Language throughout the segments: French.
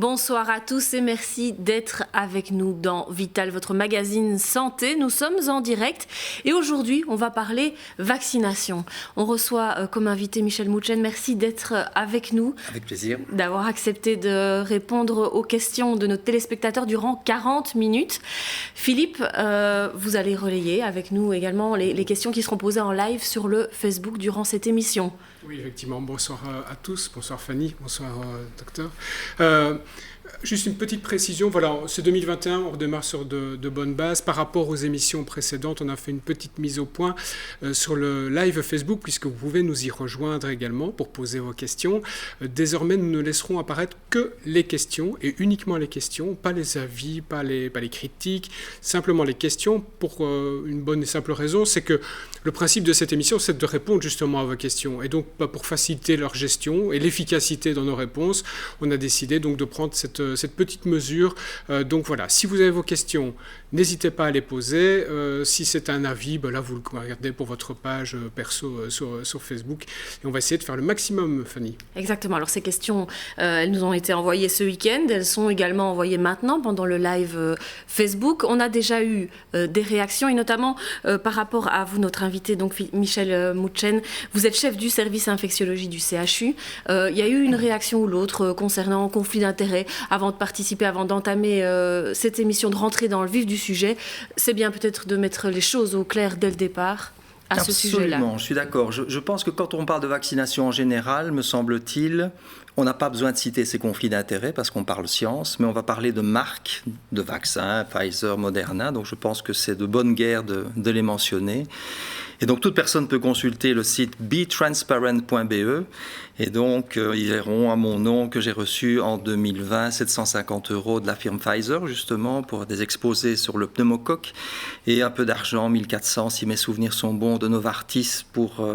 Bonsoir à tous et merci d'être avec nous dans Vital, votre magazine santé. Nous sommes en direct et aujourd'hui, on va parler vaccination. On reçoit comme invité Michel Mouchen. Merci d'être avec nous. Avec plaisir. D'avoir accepté de répondre aux questions de nos téléspectateurs durant 40 minutes. Philippe, vous allez relayer avec nous également les questions qui seront posées en live sur le Facebook durant cette émission. Oui, effectivement. Bonsoir à tous. Bonsoir Fanny. Bonsoir docteur. Juste une petite précision. Voilà, c'est 2021. On redémarre sur de bonnes bases. Par rapport aux émissions précédentes, on a fait une petite mise au point sur le live Facebook, puisque vous pouvez nous y rejoindre également pour poser vos questions. Désormais, nous ne laisserons apparaître que les questions et uniquement les questions, pas les avis, pas les critiques, simplement les questions pour une bonne et simple raison, c'est que le principe de cette émission, c'est de répondre justement à vos questions. Et donc, pour faciliter leur gestion et l'efficacité dans nos réponses, on a décidé donc de prendre cette petite mesure. Donc voilà, si vous avez vos questions, n'hésitez pas à les poser. Si c'est un avis, là, vous le regardez pour votre page perso sur Facebook. Et on va essayer de faire le maximum, Fanny. Exactement. Alors, ces questions, elles nous ont été envoyées ce week-end. Elles sont également envoyées maintenant pendant le live Facebook. On a déjà eu des réactions et notamment par rapport à vous, notre invité, donc Michel Mouchen. Vous êtes chef du service infectiologie du CHU. Il y a eu une réaction ou l'autre concernant conflit d'intérêts. Avant de participer, avant d'entamer cette émission, de rentrer dans le vif du sujet, c'est bien peut-être de mettre les choses au clair dès le départ à ce sujet-là. Absolument, je suis d'accord. Je pense que quand on parle de vaccination en général, me semble-t-il, on n'a pas besoin de citer ces conflits d'intérêts parce qu'on parle science, mais on va parler de marques de vaccins, Pfizer, Moderna, donc je pense que c'est de bonne guerre de les mentionner. Et donc toute personne peut consulter le site betransparent.be et donc ils verront à mon nom que j'ai reçu en 2020 750 € de la firme Pfizer justement pour des exposés sur le pneumocoque et un peu d'argent, 1400 si mes souvenirs sont bons, de Novartis pour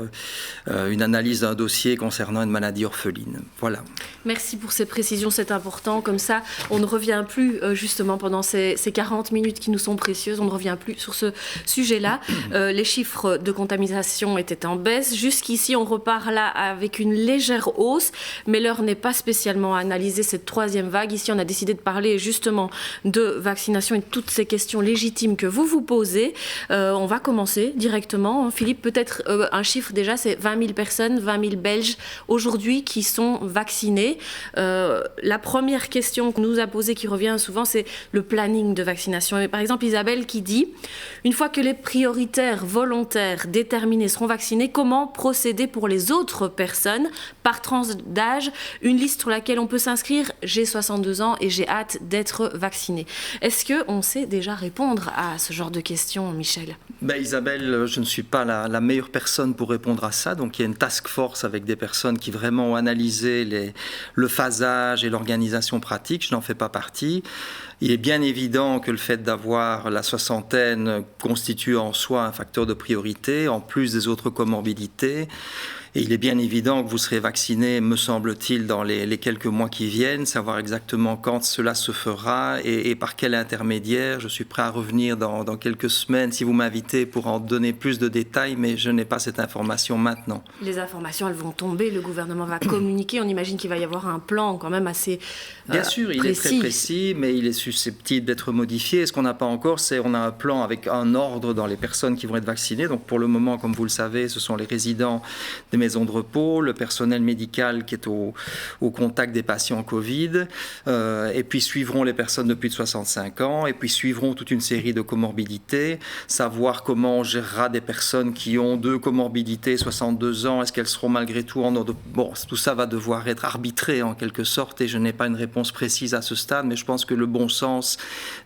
une analyse d'un dossier concernant une maladie orpheline. Voilà. Merci pour ces précisions, c'est important. Comme ça, on ne revient plus justement pendant ces 40 minutes qui nous sont précieuses, on ne revient plus sur ce sujet-là. Les chiffres de contamination étaient en baisse. Jusqu'ici, on repart là avec une légère hausse, mais l'heure n'est pas spécialement à analyser cette troisième vague. Ici, on a décidé de parler justement de vaccination et de toutes ces questions légitimes que vous vous posez. On va commencer directement. Philippe, peut-être un chiffre déjà, c'est 20 000 personnes, 20 000 Belges aujourd'hui qui sont vaccinés. La première question qu'on nous a posée qui revient souvent, c'est le planning de vaccination. Et par exemple, Isabelle qui dit, une fois que les prioritaires volontaires déterminés seront vaccinés, comment procéder pour les autres personnes par tranche d'âge, une liste sur laquelle on peut s'inscrire, j'ai 62 ans et j'ai hâte d'être vacciné. Est-ce qu'on sait déjà répondre à ce genre de questions, Michel ? Isabelle, je ne suis pas la meilleure personne pour répondre à ça, donc il y a une task force avec des personnes qui vraiment ont analysé le phasage et l'organisation pratique, je n'en fais pas partie. Il est bien évident que le fait d'avoir la soixantaine constitue en soi un facteur de priorité, en plus des autres comorbidités. Et il est bien évident que vous serez vacciné, me semble-t-il, dans les quelques mois qui viennent, savoir exactement quand cela se fera et par quel intermédiaire. Je suis prêt à revenir dans quelques semaines si vous m'invitez pour en donner plus de détails, mais je n'ai pas cette information maintenant. Les informations, elles vont tomber, le gouvernement va communiquer, on imagine qu'il va y avoir un plan quand même assez bien sûr, il est très précis, mais il est susceptible d'être modifié. Et ce qu'on n'a pas encore, c'est on a un plan avec un ordre dans les personnes qui vont être vaccinées. Donc pour le moment, comme vous le savez, ce sont les résidents des maisons de repos, le personnel médical qui est au contact des patients Covid, et puis suivront les personnes de plus de 65 ans, et puis suivront toute une série de comorbidités, savoir comment on gérera des personnes qui ont deux comorbidités, 62 ans, est-ce qu'elles seront malgré tout en ordre... Bon, tout ça va devoir être arbitré en quelque sorte, et je n'ai pas une réponse précise à ce stade, mais je pense que le bon sens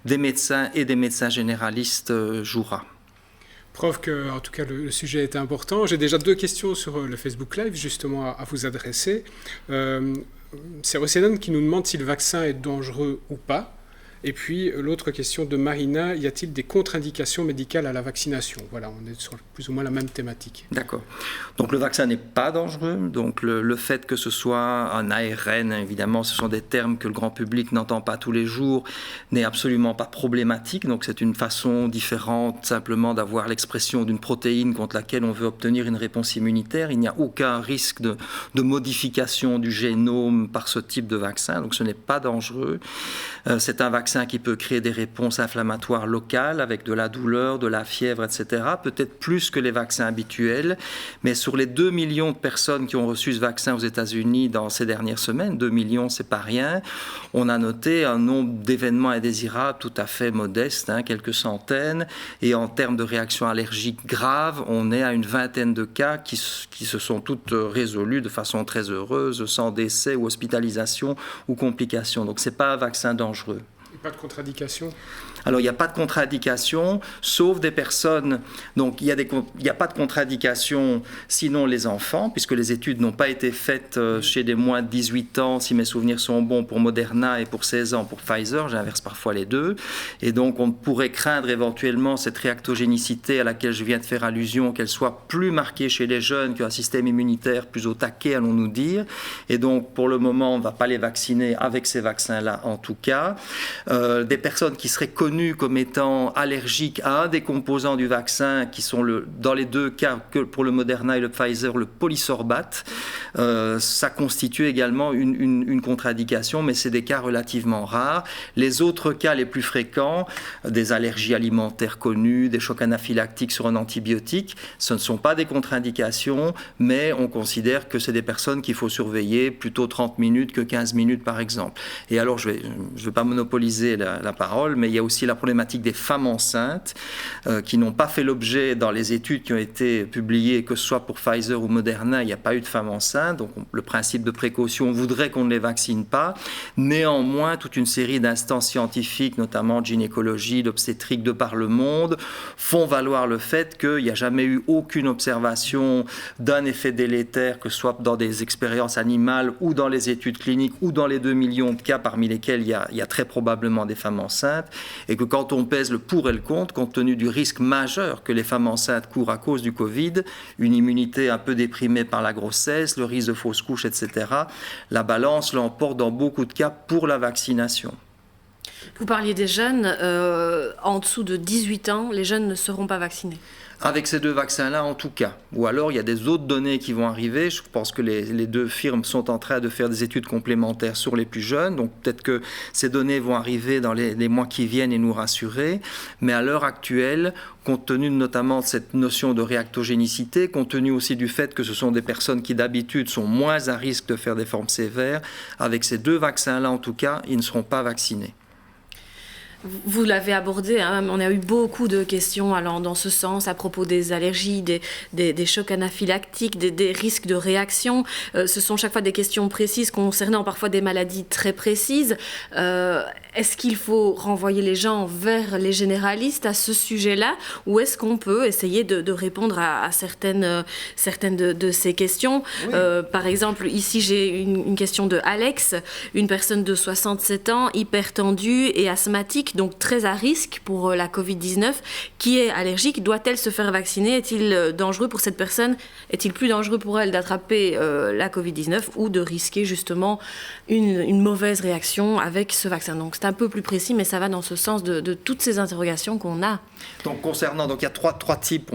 des médecins et des médecins généralistes jouera. Preuve que, en tout cas, le sujet est important. J'ai déjà 2 questions sur le Facebook Live, justement, à vous adresser. C'est Océane qui nous demande si le vaccin est dangereux ou pas. Et puis l'autre question de Marina, y a-t-il des contre-indications médicales à la vaccination? Voilà, on est sur plus ou moins la même thématique. D'accord. Donc le vaccin n'est pas dangereux. Donc le fait que ce soit un ARN, évidemment, ce sont des termes que le grand public n'entend pas tous les jours, n'est absolument pas problématique. Donc c'est une façon différente simplement d'avoir l'expression d'une protéine contre laquelle on veut obtenir une réponse immunitaire. Il n'y a aucun risque de modification du génome par ce type de vaccin. Donc ce n'est pas dangereux. C'est un vaccin qui peut créer des réponses inflammatoires locales avec de la douleur, de la fièvre, etc. Peut-être plus que les vaccins habituels. Mais sur les 2 millions de personnes qui ont reçu ce vaccin aux États-Unis dans ces dernières semaines, 2 millions, c'est pas rien, on a noté un nombre d'événements indésirables tout à fait modeste, quelques centaines. Et en termes de réactions allergiques graves, on est à une vingtaine de cas qui se sont toutes résolus de façon très heureuse, sans décès ou hospitalisation ou complications. Donc ce n'est pas un vaccin dangereux. Et pas de contre-indication? Alors, il n'y a pas de contre-indication, sauf des personnes... Donc, il n'y a pas de contre-indication, sinon les enfants, puisque les études n'ont pas été faites chez des moins de 18 ans, si mes souvenirs sont bons, pour Moderna et pour 16 ans pour Pfizer. J'inverse parfois les deux. Et donc, on pourrait craindre éventuellement cette réactogénicité à laquelle je viens de faire allusion, qu'elle soit plus marquée chez les jeunes, qu'un système immunitaire plus au taquet, allons-nous dire. Et donc, pour le moment, on ne va pas les vacciner avec ces vaccins-là, en tout cas. Des personnes qui seraient connues comme étant allergiques à un des composants du vaccin, qui sont dans les deux cas, que pour le Moderna et le Pfizer, le polysorbate, ça constitue également une contre-indication, mais c'est des cas relativement rares. Les autres cas les plus fréquents, des allergies alimentaires connues, des chocs anaphylactiques sur un antibiotique, ce ne sont pas des contre-indications, mais on considère que c'est des personnes qu'il faut surveiller plutôt 30 minutes que 15 minutes par exemple. Et alors, je vais pas monopoliser la parole, mais il y a aussi la problématique des femmes enceintes qui n'ont pas fait l'objet dans les études qui ont été publiées, que ce soit pour Pfizer ou Moderna, il n'y a pas eu de femmes enceintes. Donc le principe de précaution voudrait qu'on ne les vaccine pas. Néanmoins, toute une série d'instances scientifiques, notamment de gynécologie, d'obstétrique de par le monde, font valoir le fait qu'il n'y a jamais eu aucune observation d'un effet délétère, que ce soit dans des expériences animales ou dans les études cliniques ou dans les 2 millions de cas parmi lesquels il y a très probablement des femmes enceintes. Et que quand on pèse le pour et le contre, compte tenu du risque majeur que les femmes enceintes courent à cause du Covid, une immunité un peu déprimée par la grossesse, le risque de fausse couche, etc., la balance l'emporte dans beaucoup de cas pour la vaccination. Vous parliez des jeunes, en dessous de 18 ans, les jeunes ne seront pas vaccinés. Avec ces deux vaccins-là, en tout cas. Ou alors, il y a des autres données qui vont arriver. Je pense que les deux firmes sont en train de faire des études complémentaires sur les plus jeunes. Donc, peut-être que ces données vont arriver dans les mois qui viennent et nous rassurer. Mais à l'heure actuelle, compte tenu notamment de cette notion de réactogénicité, compte tenu aussi du fait que ce sont des personnes qui, d'habitude, sont moins à risque de faire des formes sévères, avec ces deux vaccins-là, en tout cas, ils ne seront pas vaccinés. Vous l'avez abordé, on a eu beaucoup de questions allant dans ce sens à propos des allergies, des chocs anaphylactiques, des risques de réaction. Ce sont chaque fois des questions précises concernant parfois des maladies très précises. Est-ce qu'il faut renvoyer les gens vers les généralistes à ce sujet-là, ou est-ce qu'on peut essayer de répondre à certaines de ces questions? Oui. Par exemple, ici j'ai une question de Alex, une personne de 67 ans, hypertendue et asthmatique, donc très à risque pour la Covid-19, qui est allergique. Doit-elle se faire vacciner? Est-il dangereux pour cette personne? Est-il plus dangereux pour elle d'attraper la Covid-19 ou de risquer justement une mauvaise réaction avec ce vaccin? Donc c'est un peu plus précis, mais ça va dans ce sens de toutes ces interrogations qu'on a. Donc concernant, il y a trois types,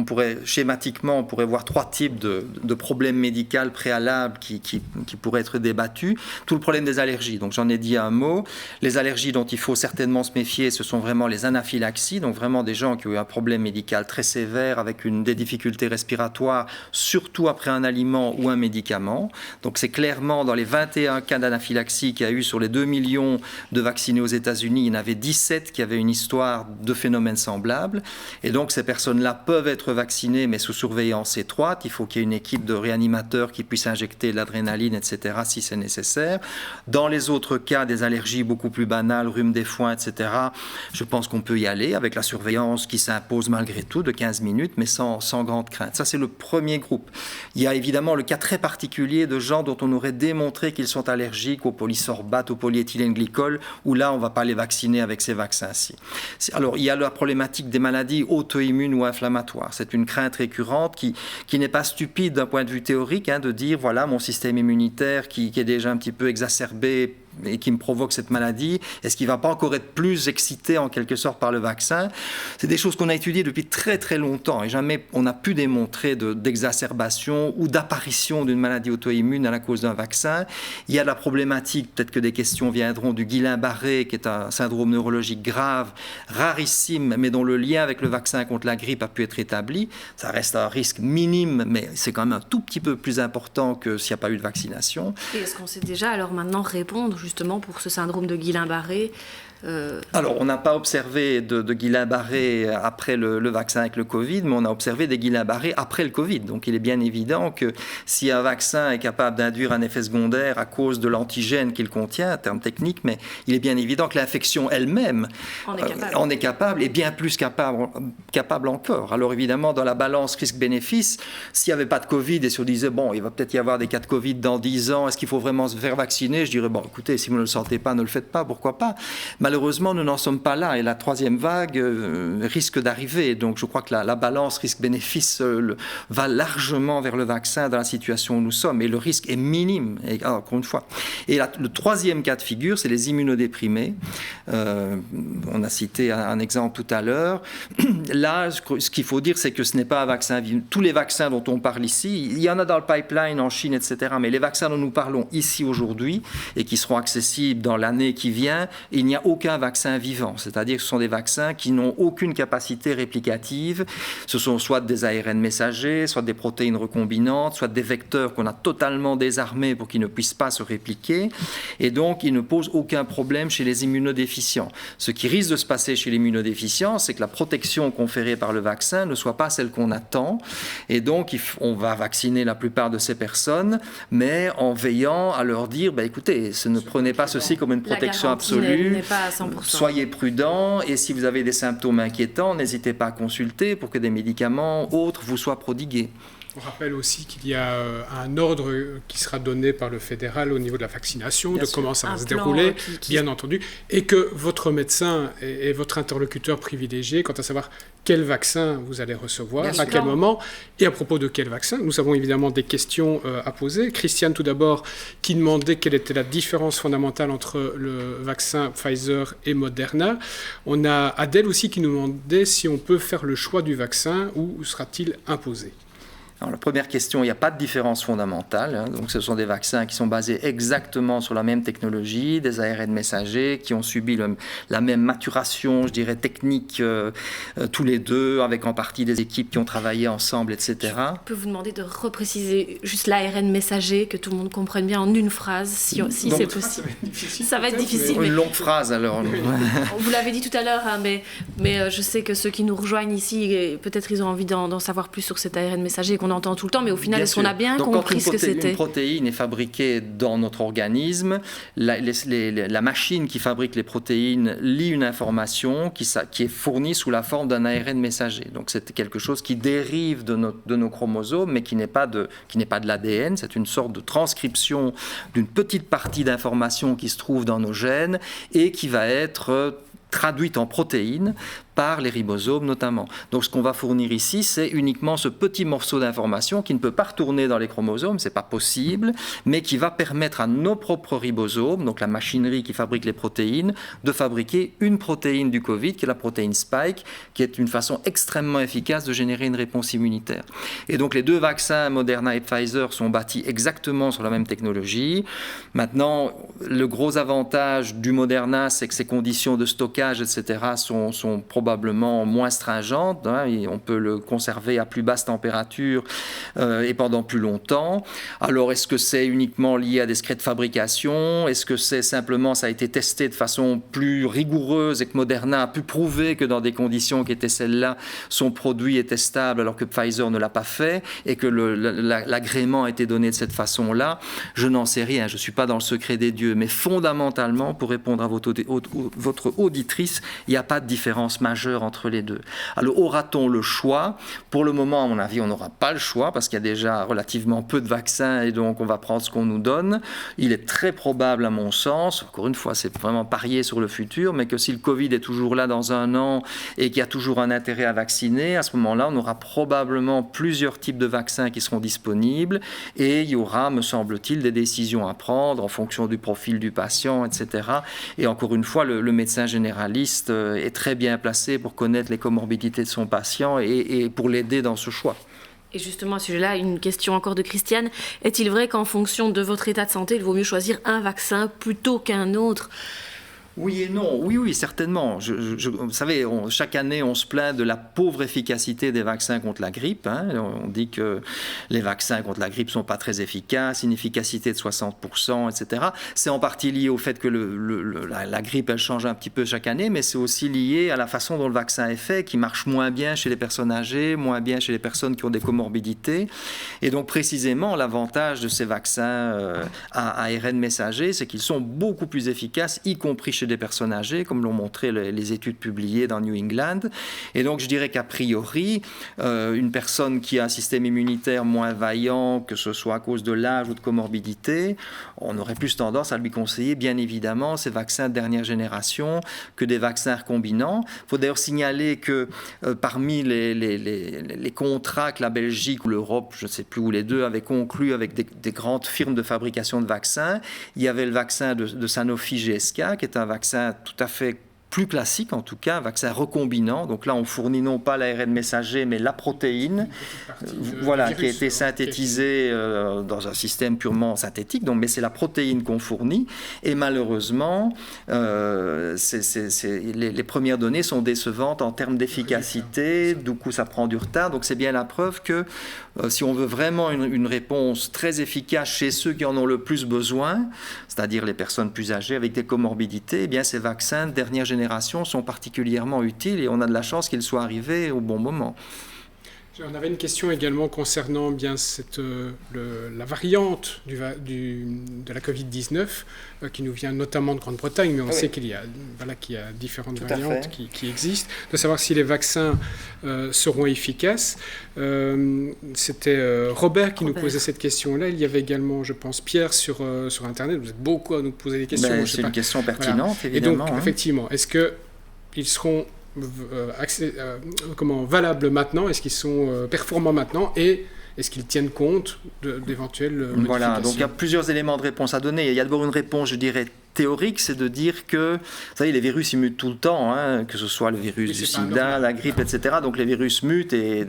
schématiquement, on pourrait voir trois types de problèmes médicaux préalables qui pourraient être débattus. Tout le problème des allergies, donc j'en ai dit un mot. Les allergies dont il faut certainement se méfier, ce sont vraiment les anaphylaxies, donc vraiment des gens qui ont eu un problème médical très sévère avec des difficultés respiratoires, surtout après un aliment ou un médicament. Donc c'est clairement dans les 21 cas d'anaphylaxie qu'il y a eu sur les 2 millions de vaccinés aux États-Unis, il y en avait 17 qui avaient une histoire de phénomènes semblables. Et donc ces personnes-là peuvent être vaccinées, mais sous surveillance étroite. Il faut qu'il y ait une équipe de réanimateurs qui puisse injecter de l'adrénaline, etc., si c'est nécessaire. Dans les autres cas, des allergies beaucoup plus banales, rhume des foins, etc., ça, je pense qu'on peut y aller avec la surveillance qui s'impose malgré tout de 15 minutes, mais sans grande crainte. Ça, c'est le premier groupe. Il y a évidemment le cas très particulier de gens dont on aurait démontré qu'ils sont allergiques au polysorbate, au polyéthylène glycol, où là, on ne va pas les vacciner avec ces vaccins-ci. Alors, il y a la problématique des maladies auto-immunes ou inflammatoires. C'est une crainte récurrente qui n'est pas stupide d'un point de vue théorique, de dire, voilà, mon système immunitaire qui est déjà un petit peu exacerbé et qui me provoque cette maladie, est-ce qu'il ne va pas encore être plus excité en quelque sorte par le vaccin? C'est des choses qu'on a étudiées depuis très très longtemps et jamais on n'a pu démontrer d'exacerbation ou d'apparition d'une maladie auto-immune à la cause d'un vaccin. Il y a la problématique, peut-être que des questions viendront, du Guillain-Barré, qui est un syndrome neurologique grave, rarissime, mais dont le lien avec le vaccin contre la grippe a pu être établi. Ça reste un risque minime, mais c'est quand même un tout petit peu plus important que s'il n'y a pas eu de vaccination. Et est-ce qu'on sait déjà alors maintenant répondre justement pour ce syndrome de Guillain-Barré? Alors, on n'a pas observé de Guillain-Barré après le vaccin avec le Covid, mais on a observé des Guillain-Barré après le Covid. Donc, il est bien évident que si un vaccin est capable d'induire un effet secondaire à cause de l'antigène qu'il contient, en termes techniques, mais il est bien évident que l'infection elle-même en est capable et bien plus capable encore. Alors, évidemment, dans la balance risque-bénéfice, s'il n'y avait pas de Covid et si on disait, bon, il va peut-être y avoir des cas de Covid dans 10 ans, est-ce qu'il faut vraiment se faire vacciner? Je dirais, bon, écoutez, si vous ne le sentez pas, ne le faites pas, pourquoi pas? Malheureusement, nous n'en sommes pas là et la troisième vague risque d'arriver. Donc, je crois que la balance risque-bénéfice va largement vers le vaccin dans la situation où nous sommes et le risque est minime, encore une fois. Et le troisième cas de figure, c'est les immunodéprimés. On a cité un exemple tout à l'heure. Là, ce qu'il faut dire, c'est que ce n'est pas un vaccin. Tous les vaccins dont on parle ici, il y en a dans le pipeline en Chine, etc. Mais les vaccins dont nous parlons ici aujourd'hui et qui seront accessibles dans l'année qui vient, il n'y a aucun vaccin vivant, c'est-à-dire que ce sont des vaccins qui n'ont aucune capacité réplicative. Ce sont soit des ARN messagers, soit des protéines recombinantes, soit des vecteurs qu'on a totalement désarmés pour qu'ils ne puissent pas se répliquer. Et donc, ils ne posent aucun problème chez les immunodéficients. Ce qui risque de se passer chez les immunodéficients, c'est que la protection conférée par le vaccin ne soit pas celle qu'on attend. Et donc, on va vacciner la plupart de ces personnes, mais en veillant à leur dire, écoutez, ne prenez pas ceci comme une protection absolue. Soyez prudents et si vous avez des symptômes inquiétants, n'hésitez pas à consulter pour que des médicaments autres vous soient prodigués. On rappelle aussi qu'il y a un ordre qui sera donné par le fédéral au niveau de la vaccination, bien de sûr. Comment ça va se dérouler, bien entendu, et que votre médecin est votre interlocuteur privilégié quant à savoir quel vaccin vous allez recevoir, bien à quel moment, et à propos de quel vaccin. Nous avons évidemment des questions à poser. Christiane, tout d'abord, qui demandait quelle était la différence fondamentale entre le vaccin Pfizer et Moderna. On a Adèle aussi qui nous demandait si on peut faire le choix du vaccin ou sera-t-il imposé. Alors, la première question, il n'y a pas de différence fondamentale. Donc, ce sont des vaccins qui sont basés exactement sur la même technologie, des ARN messagers qui ont subi la même maturation, je dirais, technique, tous les deux, avec en partie des équipes qui ont travaillé ensemble, etc. Je peux vous demander de repréciser juste l'ARN messager, que tout le monde comprenne bien en une phrase, si donc, c'est possible. Ça va être difficile. Une longue phrase, alors. Vous l'avez dit tout à l'heure, mais je sais que ceux qui nous rejoignent ici, peut-être ils ont envie d'en savoir plus sur cet ARN messager qu'on entend tout le temps, mais au final, est-ce qu'on a bien compris ce que c'était? Une protéine est fabriquée dans notre organisme. La machine qui fabrique les protéines lit une information qui est fournie sous la forme d'un ARN messager. Donc, c'est quelque chose qui dérive de nos chromosomes, mais qui n'est pas de l'ADN. C'est une sorte de transcription d'une petite partie d'information qui se trouve dans nos gènes et qui va être traduite en protéines par les ribosomes notamment. Donc ce qu'on va fournir ici, c'est uniquement ce petit morceau d'information qui ne peut pas retourner dans les chromosomes, c'est pas possible, mais qui va permettre à nos propres ribosomes, donc la machinerie qui fabrique les protéines, de fabriquer une protéine du Covid, qui est la protéine Spike, qui est une façon extrêmement efficace de générer une réponse immunitaire. Et donc les deux vaccins, Moderna et Pfizer, sont bâtis exactement sur la même technologie. Maintenant, le gros avantage du Moderna, c'est que ses conditions de stockage, etc., sont probablement moins stringente, et on peut le conserver à plus basse température et pendant plus longtemps. Alors, est-ce que c'est uniquement lié à des secrets de fabrication? Est-ce que c'est simplement, ça a été testé de façon plus rigoureuse et que Moderna a pu prouver que dans des conditions qui étaient celles-là, son produit était stable alors que Pfizer ne l'a pas fait et que l'agrément a été donné de cette façon-là? Je n'en sais rien, je ne suis pas dans le secret des dieux, mais fondamentalement, pour répondre à votre auditrice, auditrices, il n'y a pas de différence majeure entre les deux. Alors, aura-t-on le choix? Pour le moment, à mon avis, on n'aura pas le choix parce qu'il y a déjà relativement peu de vaccins et donc on va prendre ce qu'on nous donne. Il est très probable, à mon sens, encore une fois, c'est vraiment parier sur le futur, mais que si le Covid est toujours là dans un an et qu'il y a toujours un intérêt à vacciner, à ce moment-là, on aura probablement plusieurs types de vaccins qui seront disponibles et il y aura, me semble-t-il, des décisions à prendre en fonction du profil du patient, etc. Et encore une fois, le médecin généraliste est très bien placé pour connaître les comorbidités de son patient et pour l'aider dans ce choix. Et justement, à ce sujet-là, une question encore de Christiane. Est-il vrai qu'en fonction de votre état de santé, il vaut mieux choisir un vaccin plutôt qu'un autre ? Oui et non, oui, certainement. Vous savez, chaque année, on se plaint de la pauvre efficacité des vaccins contre la grippe. On dit que les vaccins contre la grippe ne sont pas très efficaces, une efficacité de 60%, etc. C'est en partie lié au fait que la grippe, elle change un petit peu chaque année, mais c'est aussi lié à la façon dont le vaccin est fait, qui marche moins bien chez les personnes âgées, moins bien chez les personnes qui ont des comorbidités. Et donc, précisément, l'avantage de ces vaccins à ARN messager, c'est qu'ils sont beaucoup plus efficaces, y compris chez des personnes âgées, comme l'ont montré les études publiées dans New England. Et donc, je dirais qu'a priori, une personne qui a un système immunitaire moins vaillant, que ce soit à cause de l'âge ou de comorbidité, on aurait plus tendance à lui conseiller, bien évidemment, ces vaccins de dernière génération que des vaccins recombinants. Il faut d'ailleurs signaler que parmi les contrats que la Belgique ou l'Europe, je ne sais plus où les deux, avaient conclus avec des grandes firmes de fabrication de vaccins, il y avait le vaccin de Sanofi GSK, qui est un vaccin tout à fait plus classique, en tout cas, un vaccin recombinant. Donc là, on fournit non pas l'ARN messager, mais la protéine, qui a été synthétisée dans un système purement synthétique. Donc, mais c'est la protéine qu'on fournit. Et malheureusement, les premières données sont décevantes en termes d'efficacité. Du coup, ça prend du retard. Donc, c'est bien la preuve que si on veut vraiment une réponse très efficace chez ceux qui en ont le plus besoin, c'est-à-dire les personnes plus âgées avec des comorbidités, eh bien, ces vaccins de dernière génération sont particulièrement utiles et on a de la chance qu'ils soient arrivés au bon moment. On avait une question également concernant bien la variante de la Covid-19 qui nous vient notamment de Grande-Bretagne, mais on sait qu'il y a différentes variantes qui existent, de savoir si les vaccins seront efficaces. C'était Robert qui nous posait cette question-là. Il y avait également, je pense, Pierre sur Internet. Vous êtes beaucoup à nous poser des questions. C'est une question pertinente, évidemment. Et donc, effectivement, est-ce qu'ils seront valables maintenant? Est-ce qu'ils sont performants maintenant? Et est-ce qu'ils tiennent compte d'éventuelles modifications? Voilà, donc il y a plusieurs éléments de réponse à donner. Il y a d'abord une réponse, je dirais, théorique, c'est de dire que, vous savez, les virus ils mutent tout le temps, que ce soit le virus du sida, la grippe, etc. Donc les virus mutent et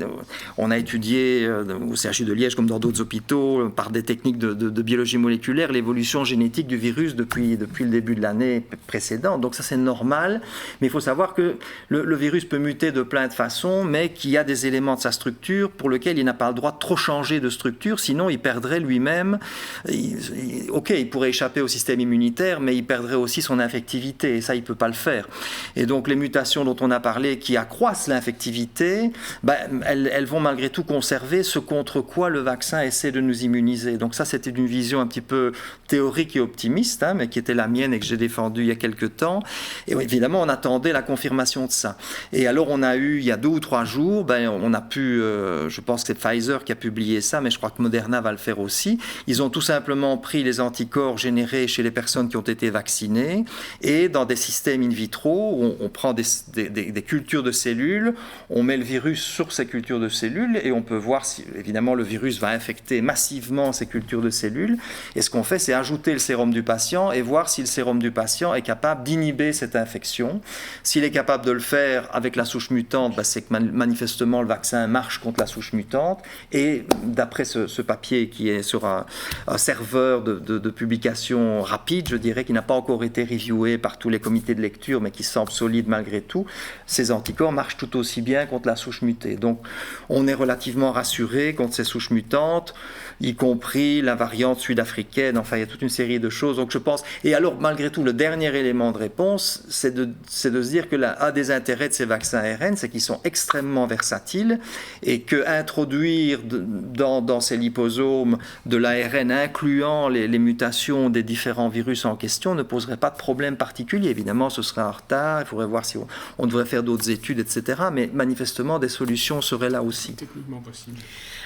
on a étudié au CHU de Liège comme dans d'autres hôpitaux par des techniques de biologie moléculaire l'évolution génétique du virus depuis le début de l'année précédente. Donc ça c'est normal, mais il faut savoir que le virus peut muter de plein de façons, mais qu'il y a des éléments de sa structure pour lesquels il n'a pas le droit de trop changer de structure, sinon il perdrait lui-même. Il pourrait échapper au système immunitaire, mais il perdrait aussi son infectivité, et ça, il ne peut pas le faire. Et donc, les mutations dont on a parlé, qui accroissent l'infectivité, elles vont malgré tout conserver ce contre quoi le vaccin essaie de nous immuniser. Donc ça, c'était une vision un petit peu théorique et optimiste, mais qui était la mienne et que j'ai défendue il y a quelques temps. Et évidemment, on attendait la confirmation de ça. Et alors, on a eu, il y a 2 ou 3 jours, on a pu, je pense que c'est Pfizer qui a publié ça, mais je crois que Moderna va le faire aussi. Ils ont tout simplement pris les anticorps générés chez les personnes qui ont été vaccinés et dans des systèmes in vitro où on prend des cultures de cellules, on met le virus sur ces cultures de cellules et on peut voir si évidemment le virus va infecter massivement ces cultures de cellules, et ce qu'on fait c'est ajouter le sérum du patient et voir si le sérum du patient est capable d'inhiber cette infection. S'il est capable de le faire avec la souche mutante, c'est que manifestement le vaccin marche contre la souche mutante, et d'après ce papier qui est sur un serveur de publication rapide, je dirais, qui n'a pas encore été reviewé par tous les comités de lecture, mais qui semble solide malgré tout, ces anticorps marchent tout aussi bien contre la souche mutée. Donc, on est relativement rassuré contre ces souches mutantes, y compris la variante sud-africaine. Enfin, il y a toute une série de choses. Donc, je pense... Et alors, malgré tout, le dernier élément de réponse, c'est de se dire que un des intérêts de ces vaccins ARN, c'est qu'ils sont extrêmement versatiles et qu'introduire dans ces liposomes de l'ARN incluant les mutations des différents virus en question, question ne poserait pas de problème particulier. Évidemment, ce serait en retard, il faudrait voir si on devrait faire d'autres études, etc. Mais manifestement, des solutions seraient là aussi. Techniquement possible.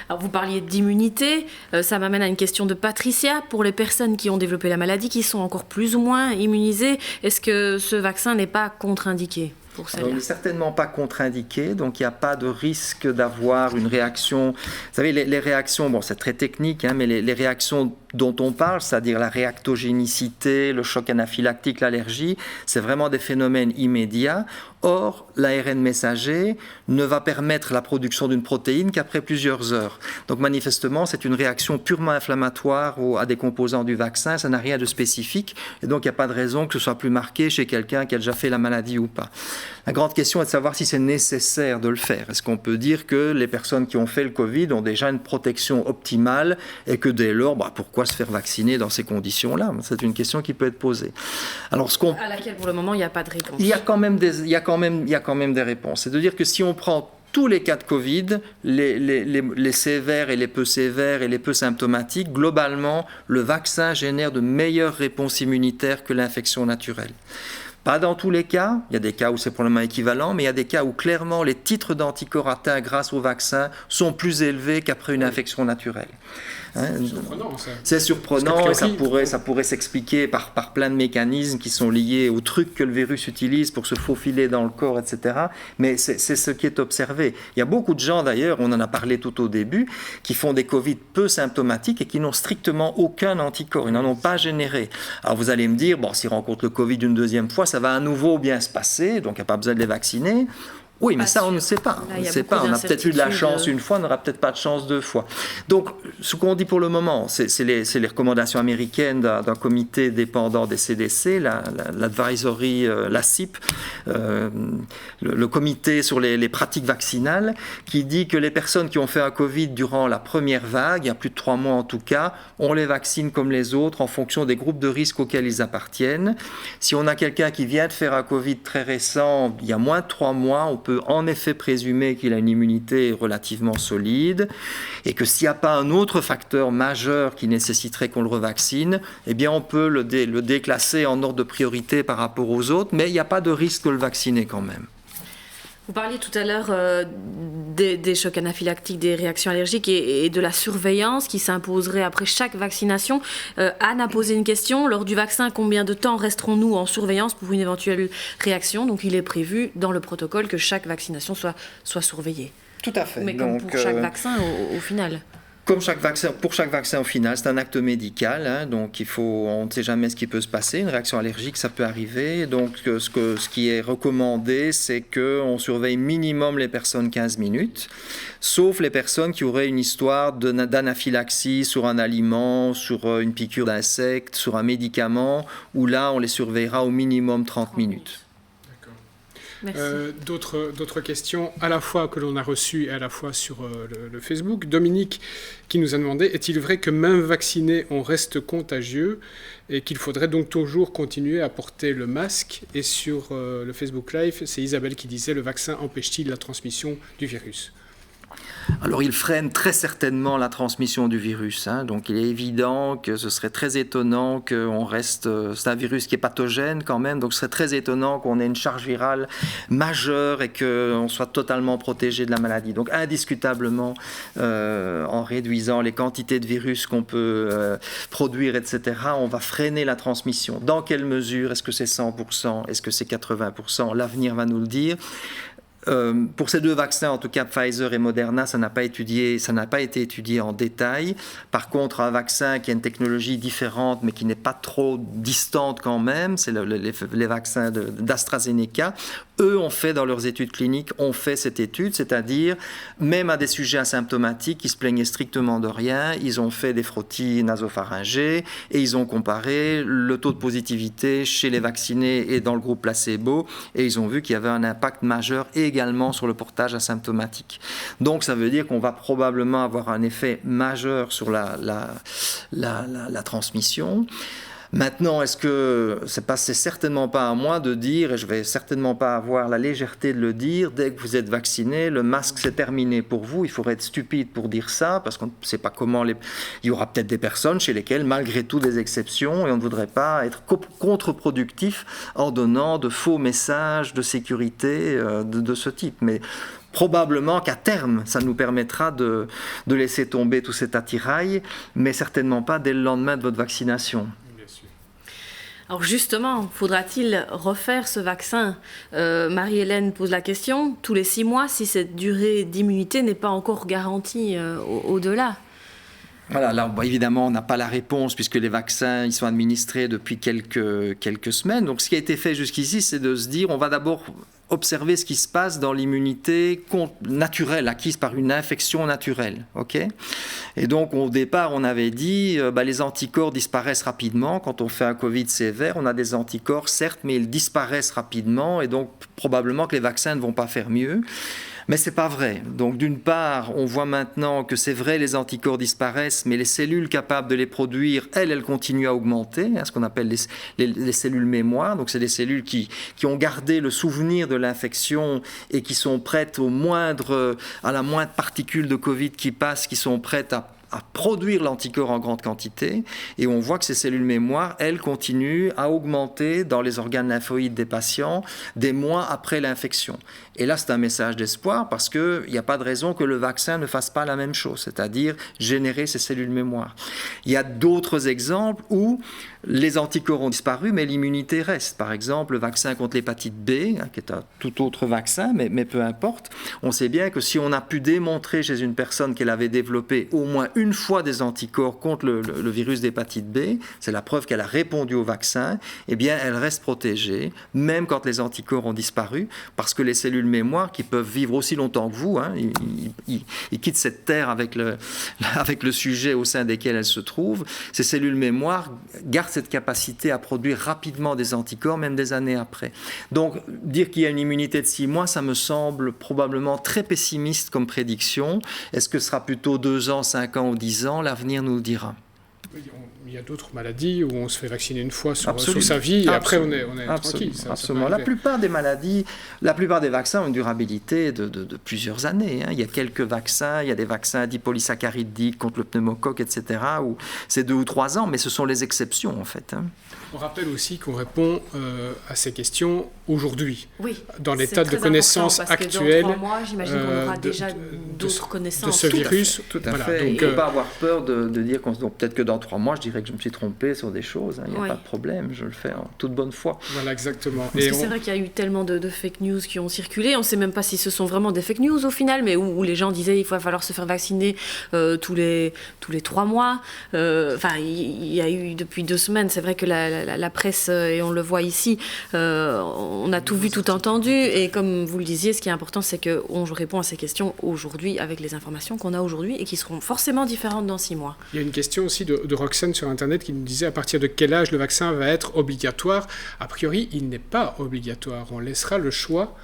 Alors vous parliez d'immunité, ça m'amène à une question de Patricia. Pour les personnes qui ont développé la maladie, qui sont encore plus ou moins immunisées, est-ce que ce vaccin n'est pas contre-indiqué pour celle-là? Il n'est certainement pas contre-indiqué, donc il n'y a pas de risque d'avoir une réaction. Vous savez, les réactions, bon, c'est très technique, hein, mais les réactions dont on parle, c'est-à-dire la réactogénicité, le choc anaphylactique, l'allergie, c'est vraiment des phénomènes immédiats. Or, l'ARN messager ne va permettre la production d'une protéine qu'après plusieurs heures. Donc manifestement, c'est une réaction purement inflammatoire à des composants du vaccin, ça n'a rien de spécifique, et donc il n'y a pas de raison que ce soit plus marqué chez quelqu'un qui a déjà fait la maladie ou pas. La grande question est de savoir si c'est nécessaire de le faire. Est-ce qu'on peut dire que les personnes qui ont fait le Covid ont déjà une protection optimale et que dès lors, pourquoi se faire vacciner dans ces conditions-là? C'est une question qui peut être posée. Alors, à laquelle pour le moment il n'y a pas de réponse. Il y a quand même des réponses. C'est de dire que si on prend tous les cas de Covid, les sévères et les peu sévères et les peu symptomatiques, globalement, le vaccin génère de meilleures réponses immunitaires que l'infection naturelle. Pas dans tous les cas, il y a des cas où c'est probablement équivalent, mais il y a des cas où clairement les titres d'anticorps atteints grâce au vaccin sont plus élevés qu'après une infection naturelle. C'est surprenant, ça. C'est surprenant et ça pourrait s'expliquer par plein de mécanismes qui sont liés aux trucs que le virus utilise pour se faufiler dans le corps, etc. Mais c'est ce qui est observé. Il y a beaucoup de gens d'ailleurs, on en a parlé tout au début, qui font des Covid peu symptomatiques et qui n'ont strictement aucun anticorps. Ils n'en ont pas généré. Alors vous allez me dire, s'ils rencontrent le Covid une deuxième fois, ça va à nouveau bien se passer, donc il n'y a pas besoin de les vacciner. Oui, mais ça, on ne sait pas. On ne sait pas. On a peut-être eu de la chance une fois, on n'aura peut-être pas de chance deux fois. Donc, ce qu'on dit pour le moment, c'est les recommandations américaines d'un comité dépendant des CDC, l'advisory, la CIP, le comité sur les pratiques vaccinales, qui dit que les personnes qui ont fait un Covid durant la première vague, il y a plus de 3 mois en tout cas, on les vaccine comme les autres en fonction des groupes de risque auxquels ils appartiennent. Si on a quelqu'un qui vient de faire un Covid très récent, il y a moins de 3 mois, on peut en effet présumer qu'il a une immunité relativement solide et que s'il n'y a pas un autre facteur majeur qui nécessiterait qu'on le revaccine, eh bien on peut le déclasser en ordre de priorité par rapport aux autres, mais il n'y a pas de risque de le vacciner quand même. Vous parliez tout à l'heure des chocs anaphylactiques, des réactions allergiques et de la surveillance qui s'imposerait après chaque vaccination. Anne a posé une question. Lors du vaccin, combien de temps resterons-nous en surveillance pour une éventuelle réaction? Donc il est prévu dans le protocole que chaque vaccination soit surveillée. Tout à fait. Mais comme pour chaque vaccin au final. Pour chaque vaccin au final, c'est un acte médical, hein, donc on ne sait jamais ce qui peut se passer. Une réaction allergique, ça peut arriver. Donc ce qui est recommandé, c'est qu'on surveille minimum les personnes 15 minutes, sauf les personnes qui auraient une histoire d'anaphylaxie sur un aliment, sur une piqûre d'insecte, sur un médicament, où là, on les surveillera au minimum 30 minutes. D'autres questions à la fois que l'on a reçues et à la fois sur le Facebook. Dominique qui nous a demandé, est-il vrai que même vacciné on reste contagieux et qu'il faudrait donc toujours continuer à porter le masque? Et sur le Facebook Live, c'est Isabelle qui disait, le vaccin empêche-t-il la transmission du virus? Alors, il freine très certainement la transmission du virus. Hein. Donc, il est évident que ce serait très étonnant qu'on reste... C'est un virus qui est pathogène quand même, donc ce serait très étonnant qu'on ait une charge virale majeure et qu'on soit totalement protégé de la maladie. Donc, indiscutablement, en réduisant les quantités de virus qu'on peut produire, etc., on va freiner la transmission. Dans quelle mesure? Est-ce que c'est 100%? Est-ce que c'est 80%? L'avenir va nous le dire. Pour ces deux vaccins, en tout cas Pfizer et Moderna, ça n'a pas été étudié en détail. Par contre, un vaccin qui a une technologie différente, mais qui n'est pas trop distante quand même, c'est les vaccins d'AstraZeneca. Eux ont fait dans leurs études cliniques, ont fait cette étude, c'est-à-dire même à des sujets asymptomatiques qui se plaignaient strictement de rien, ils ont fait des frottis nasopharyngés et ils ont comparé le taux de positivité chez les vaccinés et dans le groupe placebo et ils ont vu qu'il y avait un impact majeur également sur le portage asymptomatique. Donc ça veut dire qu'on va probablement avoir un effet majeur sur la transmission. Maintenant, est-ce que c'est certainement pas à moi de dire, et je vais certainement pas avoir la légèreté de le dire, dès que vous êtes vacciné, le masque c'est terminé pour vous. Il faudrait être stupide pour dire ça, parce qu'on ne sait pas comment il y aura peut-être des personnes chez lesquelles, malgré tout, des exceptions, et on ne voudrait pas être contre-productif en donnant de faux messages de sécurité de ce type. Mais probablement qu'à terme, ça nous permettra de laisser tomber tout cet attirail, mais certainement pas dès le lendemain de votre vaccination. Alors justement, faudra-t-il refaire ce vaccin ? Marie-Hélène pose la question, tous les 6 mois, si cette durée d'immunité n'est pas encore garantie au-delà. Voilà, là, évidemment, on n'a pas la réponse puisque les vaccins ils sont administrés depuis quelques semaines. Donc, ce qui a été fait jusqu'ici, c'est de se dire, on va d'abord observer ce qui se passe dans l'immunité naturelle, acquise par une infection naturelle. Okay ? Et donc, au départ, on avait dit les anticorps disparaissent rapidement. Quand on fait un Covid sévère, on a des anticorps, certes, mais ils disparaissent rapidement. Et donc, probablement que les vaccins ne vont pas faire mieux. Mais ce n'est pas vrai. Donc d'une part, on voit maintenant que c'est vrai, les anticorps disparaissent, mais les cellules capables de les produire, elles continuent à augmenter, ce qu'on appelle les cellules mémoire. Donc c'est des cellules qui ont gardé le souvenir de l'infection et qui sont prêtes à la moindre particule de Covid qui passe, qui sont prêtes à produire l'anticorps en grande quantité, et on voit que ces cellules mémoire, elles continuent à augmenter dans les organes lymphoïdes des patients des mois après l'infection. Et là, c'est un message d'espoir parce qu'il n'y a pas de raison que le vaccin ne fasse pas la même chose, c'est-à-dire générer ces cellules mémoire. Il y a d'autres exemples où les anticorps ont disparu, mais l'immunité reste. Par exemple, le vaccin contre l'hépatite B, qui est un tout autre vaccin, mais peu importe. On sait bien que si on a pu démontrer chez une personne qu'elle avait développé au moins une fois des anticorps contre le virus d'hépatite B, c'est la preuve qu'elle a répondu au vaccin, eh bien, elle reste protégée, même quand les anticorps ont disparu, parce que les cellules mémoire, qui peuvent vivre aussi longtemps que vous, ils quittent cette terre avec le sujet au sein desquels elles se trouvent, ces cellules mémoire gardent cette capacité à produire rapidement des anticorps, même des années après. Donc, dire qu'il y a une immunité de 6 mois, ça me semble probablement très pessimiste comme prédiction. Est-ce que ce sera plutôt 2 ans, 5 ans ou 10 ans ? L'avenir nous le dira. Il y a d'autres maladies où on se fait vacciner une fois sur sa vie et après on est tranquille. Absolument. La plupart des maladies, la plupart des vaccins ont une durabilité de plusieurs années. Il y a quelques vaccins, il y a des vaccins dipolysaccharidiques contre le pneumocoque, etc., où c'est 2 ou 3 ans, mais ce sont les exceptions en fait. On rappelle aussi qu'on répond à ces questions aujourd'hui. Oui, dans l'état de connaissance actuel. Dans 3 mois, j'imagine qu'on aura déjà d'autres connaissances. De ce virus. Tout à fait. Donc, il ne faut pas avoir peur de dire peut-être que dans 3 mois, je dirais que je me suis trompé sur des choses. Il n'y a pas de problème, je le fais en toute bonne foi. Voilà, exactement. Parce que c'est vrai qu'il y a eu tellement de fake news qui ont circulé. On ne sait même pas si ce sont vraiment des fake news au final, mais où les gens disaient qu'il va falloir se faire vacciner tous les 3 mois. Il y a eu depuis 2 semaines, c'est vrai que la presse, et on le voit ici, on a tout vu, tout entendu. Et comme vous le disiez, ce qui est important, c'est qu'on répond à ces questions aujourd'hui avec les informations qu'on a aujourd'hui et qui seront forcément différentes dans 6 mois. Il y a une question aussi de Roxane sur Internet qui nous disait à partir de quel âge le vaccin va être obligatoire. A priori, il n'est pas obligatoire. On laissera le choix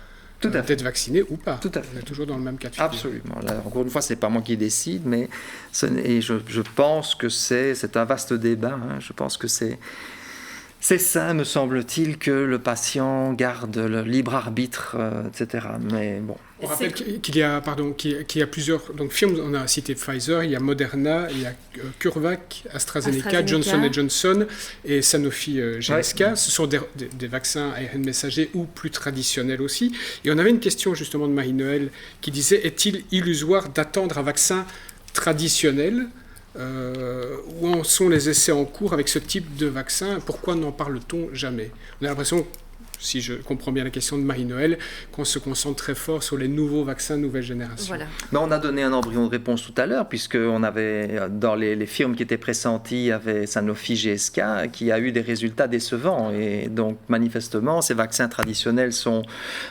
d'être vacciné ou pas. Tout à fait. On est toujours dans le même cas de figure. Absolument. Là, encore une fois, ce n'est pas moi qui décide, mais je pense que c'est un vaste débat. Je pense que c'est sain, me semble-t-il, que le patient garde le libre arbitre, etc. Mais bon. On rappelle qu'il y a plusieurs firmes. On a cité Pfizer, il y a Moderna, il y a CureVac, AstraZeneca, Johnson & Johnson et Sanofi GSK. Ouais. Ce sont des vaccins ARN messagers ou plus traditionnels aussi. Et on avait une question justement de Marie-Noël qui disait « Est-il illusoire d'attendre un vaccin traditionnel ?» Où en sont les essais en cours avec ce type de vaccin ? Pourquoi n'en parle-t-on jamais ? On a l'impression, si je comprends bien la question de Marie-Noël, qu'on se concentre très fort sur les nouveaux vaccins nouvelle génération. Voilà. Mais on a donné un embryon de réponse tout à l'heure, puisqu'on avait, dans les firmes qui étaient pressenties, il y avait Sanofi GSK, qui a eu des résultats décevants. Et donc, manifestement, ces vaccins traditionnels sont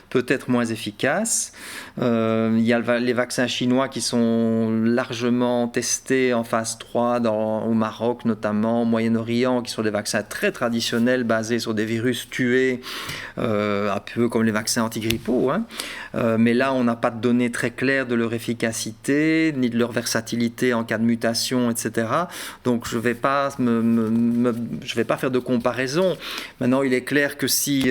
peut-être moins efficaces. Il y a les vaccins chinois qui sont largement testés en phase 3 au Maroc, notamment, au Moyen-Orient, qui sont des vaccins très traditionnels basés sur des virus tués un peu comme les vaccins antigrippaux. Hein. Mais là, on n'a pas de données très claires de leur efficacité, ni de leur versatilité en cas de mutation, etc. Donc, je ne vais pas faire de comparaison. Maintenant, il est clair que si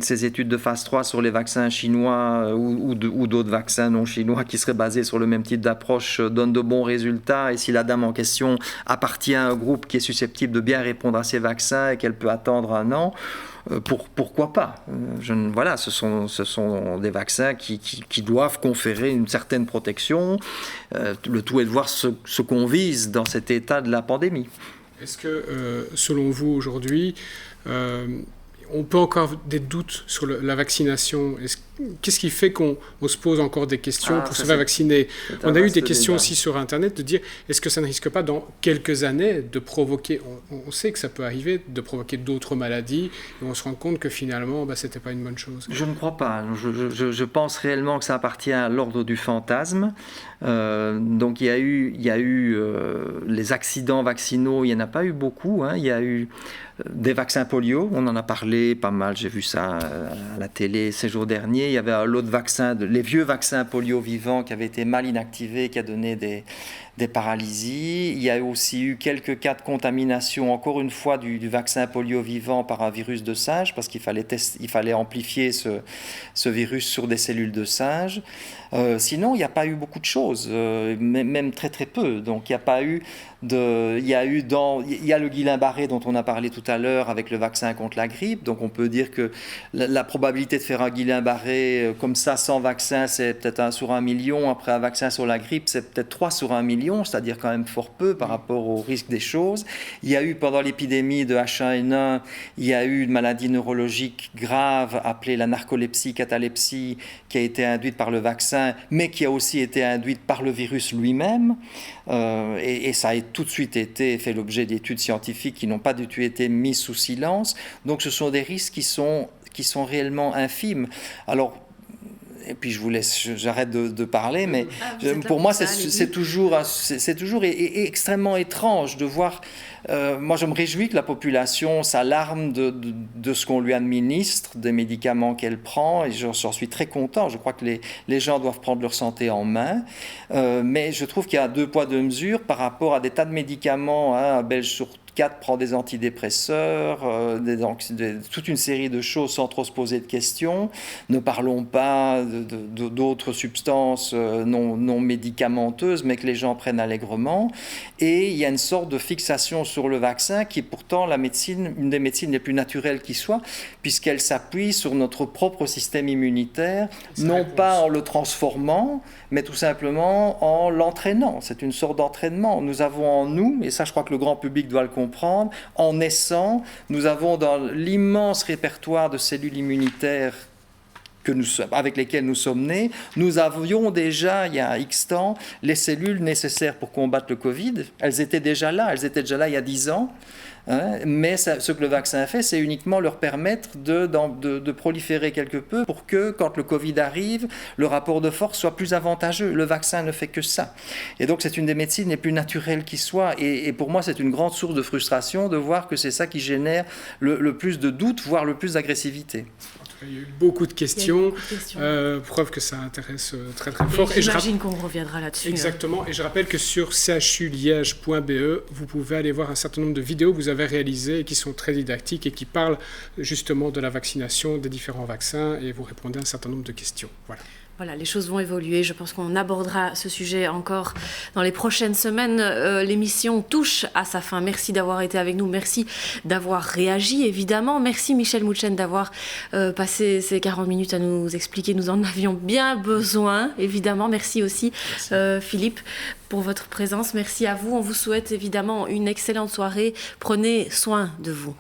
ces études de phase 3 sur les vaccins chinois ou d'autres vaccins non chinois qui seraient basés sur le même type d'approche donnent de bons résultats, et si la dame en question appartient à un groupe qui est susceptible de bien répondre à ces vaccins et qu'elle peut attendre 1 an, pourquoi pas? Voilà, ce sont des vaccins qui doivent conférer une certaine protection. Le tout est de voir ce qu'on vise dans cet état de la pandémie. Est-ce que, selon vous, aujourd'hui, on peut encore des doutes sur la vaccination? Qu'est-ce qui fait qu'on se pose encore des questions pour se faire vacciner? On a eu des questions aussi sur Internet de dire, est-ce que ça ne risque pas dans quelques années de provoquer, on sait que ça peut arriver, de provoquer d'autres maladies, et on se rend compte que finalement, ce n'était pas une bonne chose? Je ne crois pas. Je pense réellement que ça appartient à l'ordre du fantasme. Donc il y a eu les accidents vaccinaux, il n'y en a pas eu beaucoup. Hein. Il y a eu des vaccins polio, on en a parlé pas mal, j'ai vu ça à la télé ces jours derniers. Il y avait l'autre vaccin, les vieux vaccins polio vivants qui avaient été mal inactivés, qui a donné des paralysies. Il y a aussi eu quelques cas de contamination, encore une fois, du vaccin polio vivant par un virus de singe, parce qu'il fallait amplifier ce virus sur des cellules de singe. Sinon, il n'y a pas eu beaucoup de choses, même très très peu. Donc, il y a le Guillain-Barré dont on a parlé tout à l'heure avec le vaccin contre la grippe. Donc, on peut dire que la probabilité de faire un Guillain-Barré comme ça, sans vaccin, c'est peut-être 1 sur 1 million. Après un vaccin sur la grippe, c'est peut-être 3 sur 1 million, c'est-à-dire quand même fort peu par rapport au risque des choses. Il y a eu, pendant l'épidémie de H1N1, il y a eu une maladie neurologique grave appelée la narcolepsie, catalepsie, qui a été induite par le vaccin, mais qui a aussi été induite par le virus lui-même. Et ça a tout de suite fait l'objet d'études scientifiques qui n'ont pas du tout été mises sous silence. Donc ce sont des risques qui sont réellement infimes. Alors, et puis j'arrête de parler, mais pour moi c'est toujours extrêmement étrange de voir. Moi, je me réjouis que la population s'alarme de ce qu'on lui administre, des médicaments qu'elle prend, et j'en suis très content. Je crois que les gens doivent prendre leur santé en main, mais je trouve qu'il y a 2 poids 2 mesures par rapport à des tas de médicaments. Un Belge sur 4 prend des antidépresseurs, toute une série de choses sans trop se poser de questions. Ne parlons pas d'autres substances non médicamenteuses, mais que les gens prennent allègrement. Et il y a une sorte de fixation sur le vaccin qui est pourtant une des médecines les plus naturelles qui soit, puisqu'elle s'appuie sur notre propre système immunitaire, non pas en le transformant, mais tout simplement en l'entraînant. C'est une sorte d'entraînement. Nous avons en nous, et ça je crois que le grand public doit le comprendre, en naissant, nous avons dans l'immense répertoire de cellules immunitaires avec lesquelles nous sommes nés, nous avions déjà, il y a X temps, les cellules nécessaires pour combattre le Covid. Elles étaient déjà là il y a 10 ans. Hein, mais ce que le vaccin fait, c'est uniquement leur permettre de proliférer quelque peu pour que, quand le Covid arrive, le rapport de force soit plus avantageux. Le vaccin ne fait que ça. Et donc, c'est une des médecines les plus naturelles qui soit. Et pour moi, c'est une grande source de frustration de voir que c'est ça qui génère le plus de doutes, voire le plus d'agressivité. Il y a eu beaucoup de questions, preuve que ça intéresse très très fort. J'imagine qu'on reviendra là-dessus. Exactement, et je rappelle que sur chuliège.be, vous pouvez aller voir un certain nombre de vidéos que vous avez réalisées et qui sont très didactiques et qui parlent justement de la vaccination, des différents vaccins, et vous répondez à un certain nombre de questions. Voilà, les choses vont évoluer. Je pense qu'on abordera ce sujet encore dans les prochaines semaines. L'émission touche à sa fin. Merci d'avoir été avec nous. Merci d'avoir réagi, évidemment. Merci Michel Mouchen d'avoir passé ces 40 minutes à nous expliquer. Nous en avions bien besoin, évidemment. Merci aussi Philippe pour votre présence. Merci à vous. On vous souhaite évidemment une excellente soirée. Prenez soin de vous.